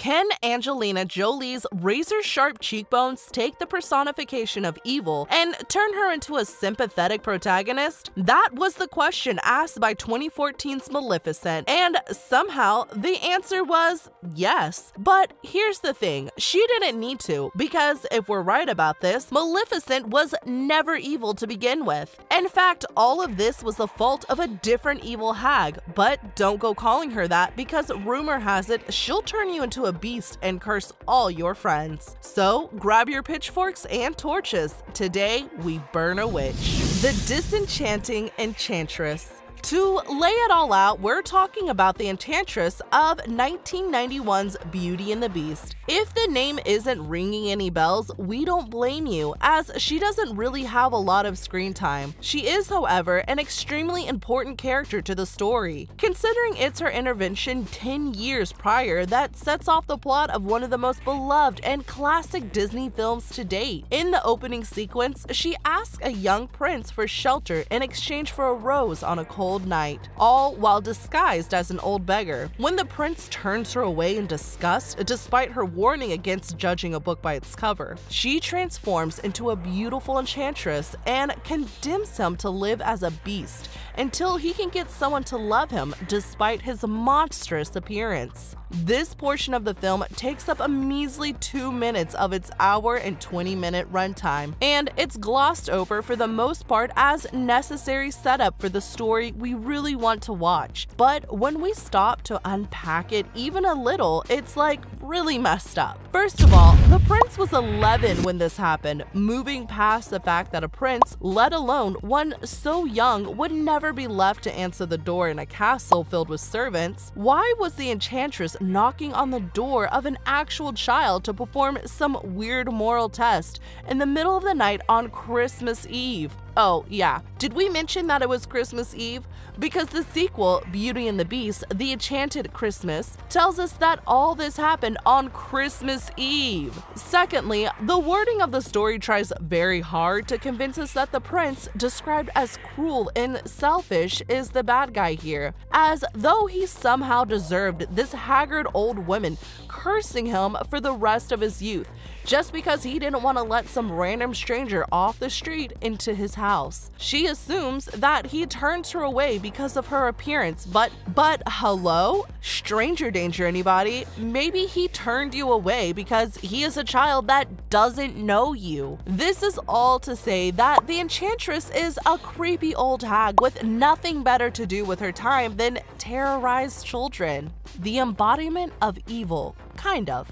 Can Angelina Jolie's razor-sharp cheekbones take the personification of evil and turn her into a sympathetic protagonist? That was the question asked by 2014's Maleficent, and somehow the answer was yes. But here's the thing, she didn't need to, because if we're right about this, Maleficent was never evil to begin with. In fact, all of this was the fault of a different evil hag, but don't go calling her that because rumor has it she'll turn you into a beast and curse all your friends. So grab your pitchforks and torches. Today we burn a witch. The disenchanting enchantress. To lay it all out, we're talking about the enchantress of 1991's Beauty and the Beast. If the name isn't ringing any bells, we don't blame you, as she doesn't really have a lot of screen time. She is, however, an extremely important character to the story, considering it's her intervention 10 years prior that sets off the plot of one of the most beloved and classic Disney films to date. In the opening sequence, she asks a young prince for shelter in exchange for a rose on a cold night, all while disguised as an old beggar. When the prince turns her away in disgust, despite her warning against judging a book by its cover, she transforms into a beautiful enchantress and condemns him to live as a beast until he can get someone to love him despite his monstrous appearance. This portion of the film takes up a measly 2 minutes of its hour and 20-minute runtime, and it's glossed over for the most part as necessary setup for the story we really want to watch. But when we stop to unpack it even a little, it's like really messed up. First of all, the prince was 11 when this happened, moving past the fact that a prince, let alone one so young, would never be left to answer the door in a castle filled with servants. Why was the enchantress knocking on the door of an actual child to perform some weird moral test in the middle of the night on Christmas Eve? Oh yeah, did we mention that it was Christmas Eve? Because the sequel, Beauty and the Beast, The Enchanted Christmas, tells us that all this happened on Christmas Eve. Secondly, the wording of the story tries very hard to convince us that the prince, described as cruel and selfish, is the bad guy here, as though he somehow deserved this haggard old woman cursing him for the rest of his youth, just because he didn't want to let some random stranger off the street into his house. She assumes that he turns her away because of her appearance, but hello? Stranger danger, anybody? Maybe he turned you away because he is a child that doesn't know you. This is all to say that the enchantress is a creepy old hag with nothing better to do with her time than terrorize children. The embodiment of evil, kind of.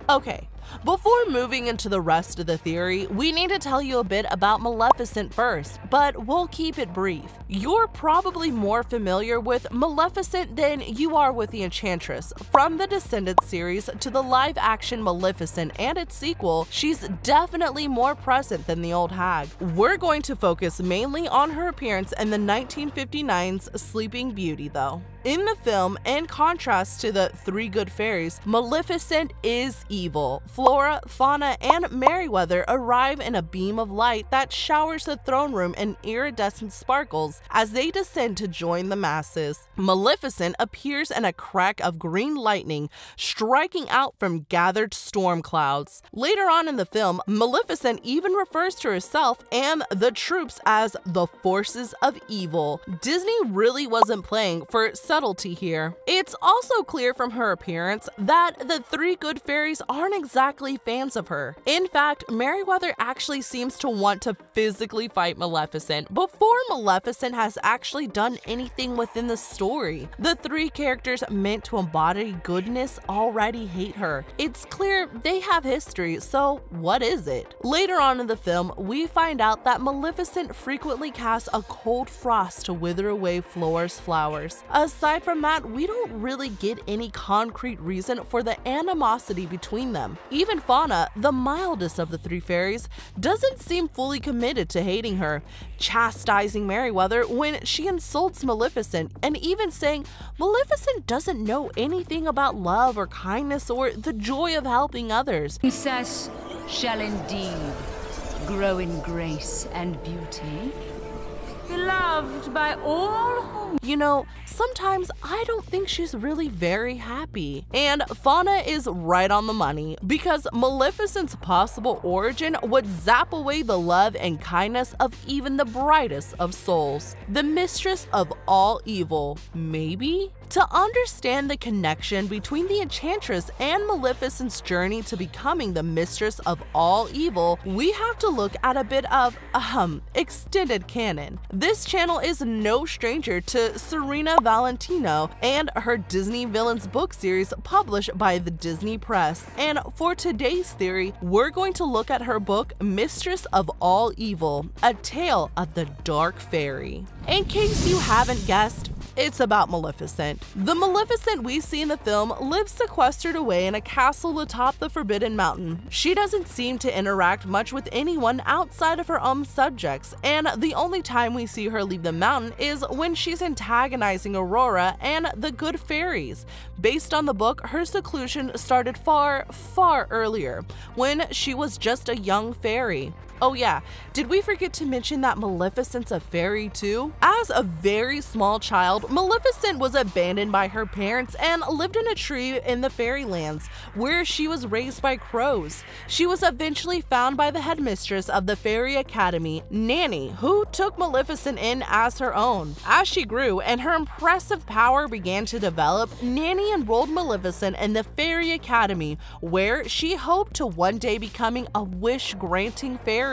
Okay, before moving into the rest of the theory, we need to tell you a bit about Maleficent first, but we'll keep it brief. You're probably more familiar with Maleficent than you are with the Enchantress. From the Descendants series to the live-action Maleficent and its sequel, she's definitely more present than the old hag. We're going to focus mainly on her appearance in the 1959's Sleeping Beauty though. In the film, in contrast to the three good fairies, Maleficent is evil. Flora, Fauna, and Merryweather arrive in a beam of light that showers the throne room in iridescent sparkles as they descend to join the masses. Maleficent appears in a crack of green lightning striking out from gathered storm clouds. Later on in the film, Maleficent even refers to herself and the troops as the forces of evil. Disney really wasn't playing for subtlety here. It's also clear from her appearance that the three good fairies aren't exactly fans of her. In fact, Merryweather actually seems to want to physically fight Maleficent before Maleficent has actually done anything within the story. The three characters meant to embody goodness already hate her. It's clear they have history, so what is it? Later on in the film, we find out that Maleficent frequently casts a cold frost to wither away Flora's flowers. Aside from that, we don't really get any concrete reason for the animosity between them. Even Fauna, the mildest of the three fairies, doesn't seem fully committed to hating her, chastising Merryweather when she insults Maleficent, and even saying Maleficent doesn't know anything about love or kindness or the joy of helping others. Princess shall indeed grow in grace and beauty, beloved by all who You know, sometimes I don't think she's really very happy. And Fauna is right on the money, because Maleficent's possible origin would zap away the love and kindness of even the brightest of souls. The mistress of all evil, maybe? To understand the connection between the Enchantress and Maleficent's journey to becoming the mistress of all evil, we have to look at a bit of, extended canon. This channel is no stranger to Serena Valentino and her Disney Villains book series published by the Disney Press, and for today's theory, we're going to look at her book Mistress of All Evil, A Tale of the Dark Fairy. In case you haven't guessed, it's about Maleficent. The Maleficent we see in the film lives sequestered away in a castle atop the Forbidden Mountain. She doesn't seem to interact much with anyone outside of her own subjects, and the only time we see her leave the mountain is when she's antagonizing Aurora and the good fairies. Based on the book, her seclusion started far, far earlier, when she was just a young fairy. Oh yeah, did we forget to mention that Maleficent's a fairy too? As a very small child, Maleficent was abandoned by her parents and lived in a tree in the fairylands, where she was raised by crows. She was eventually found by the headmistress of the Fairy Academy, Nanny, who took Maleficent in as her own. As she grew and her impressive power began to develop, Nanny enrolled Maleficent in the Fairy Academy, where she hoped to one day becoming a wish-granting fairy.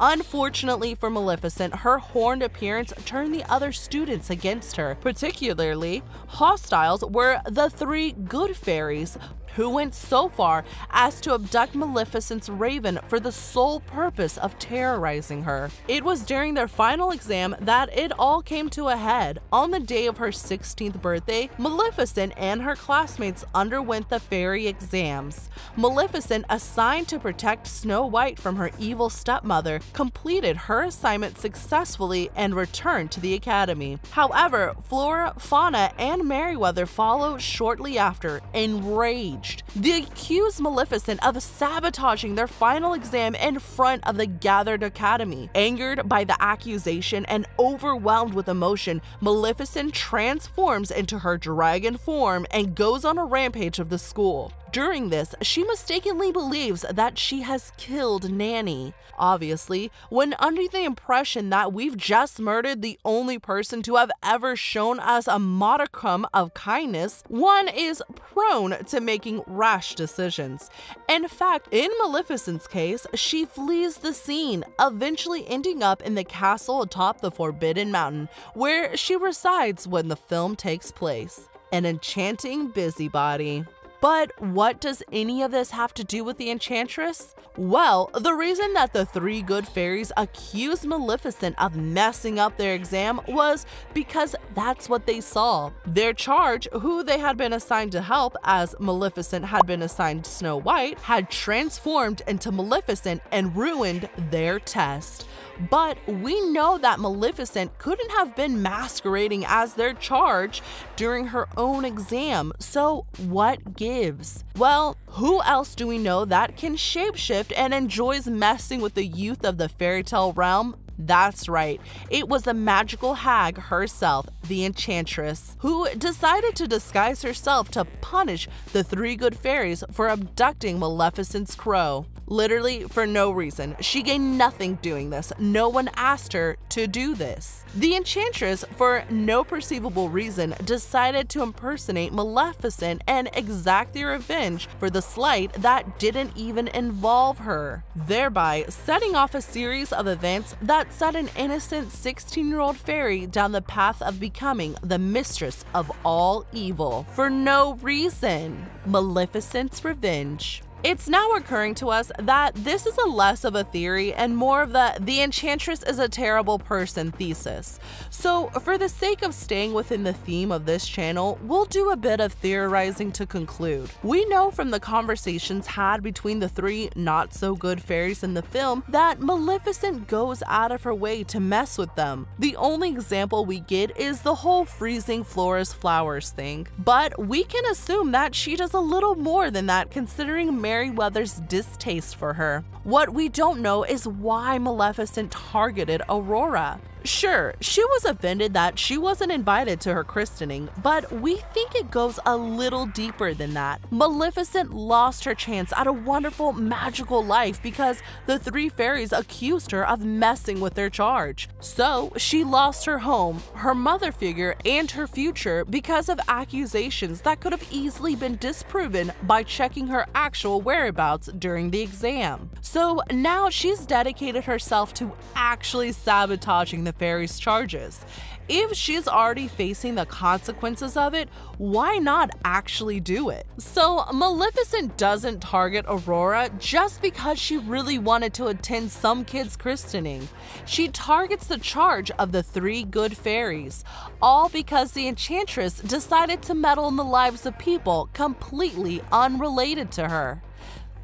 Unfortunately for Maleficent, her horned appearance turned the other students against her. Particularly hostiles were the three good fairies, who went so far as to abduct Maleficent's raven for the sole purpose of terrorizing her. It was during their final exam that it all came to a head. On the day of her 16th birthday, Maleficent and her classmates underwent the fairy exams. Maleficent, assigned to protect Snow White from her evil stepmother, completed her assignment successfully and returned to the academy. However, Flora, Fauna, and Merryweather followed shortly after, enraged. They accused Maleficent of sabotaging their final exam in front of the gathered academy. Angered by the accusation and overwhelmed with emotion, Maleficent transforms into her dragon form and goes on a rampage of the school. During this, she mistakenly believes that she has killed Nanny. Obviously, when under the impression that we've just murdered the only person to have ever shown us a modicum of kindness, one is prone to making rash decisions. In fact, in Maleficent's case, she flees the scene, eventually ending up in the castle atop the Forbidden Mountain, where she resides when the film takes place. An enchanting busybody. But what does any of this have to do with the Enchantress? Well, the reason that the three good fairies accused Maleficent of messing up their exam was because that's what they saw. Their charge, who they had been assigned to help as Maleficent had been assigned Snow White, had transformed into Maleficent and ruined their test. But we know that Maleficent couldn't have been masquerading as their charge during her own exam, so what gives? Well, who else do we know that can shapeshift and enjoys messing with the youth of the fairy tale realm? That's right, it was the magical hag herself, the Enchantress, who decided to disguise herself to punish the three good fairies for abducting Maleficent's crow. Literally for no reason. She gained nothing doing this. No one asked her to do this. The Enchantress, for no perceivable reason, decided to impersonate Maleficent and exact their revenge for the slight that didn't even involve her, thereby setting off a series of events that set an innocent 16-year-old fairy down the path of becoming the mistress of all evil for no reason. Maleficent's revenge. It's now occurring to us that this is a less of a theory and more of the Enchantress is a terrible person thesis. So for the sake of staying within the theme of this channel, we'll do a bit of theorizing to conclude. We know from the conversations had between the three not-so-good fairies in the film that Maleficent goes out of her way to mess with them. The only example we get is the whole freezing Flora's flowers thing, but we can assume that she does a little more than that considering Merryweather's distaste for her. What we don't know is why Maleficent targeted Aurora. Sure, she was offended that she wasn't invited to her christening, but we think it goes a little deeper than that. Maleficent lost her chance at a wonderful, magical life because the three fairies accused her of messing with their charge. So, she lost her home, her mother figure, and her future because of accusations that could have easily been disproven by checking her actual whereabouts during the exam. So, now she's dedicated herself to actually sabotaging the fairies' charges. If she's already facing the consequences of it, why not actually do it? So Maleficent doesn't target Aurora just because she really wanted to attend some kid's christening. She targets the charge of the three good fairies, all because the enchantress decided to meddle in the lives of people completely unrelated to her.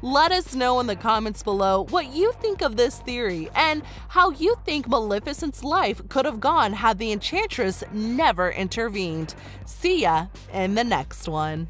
Let us know in the comments below what you think of this theory and how you think Maleficent's life could have gone had the enchantress never intervened. See ya in the next one.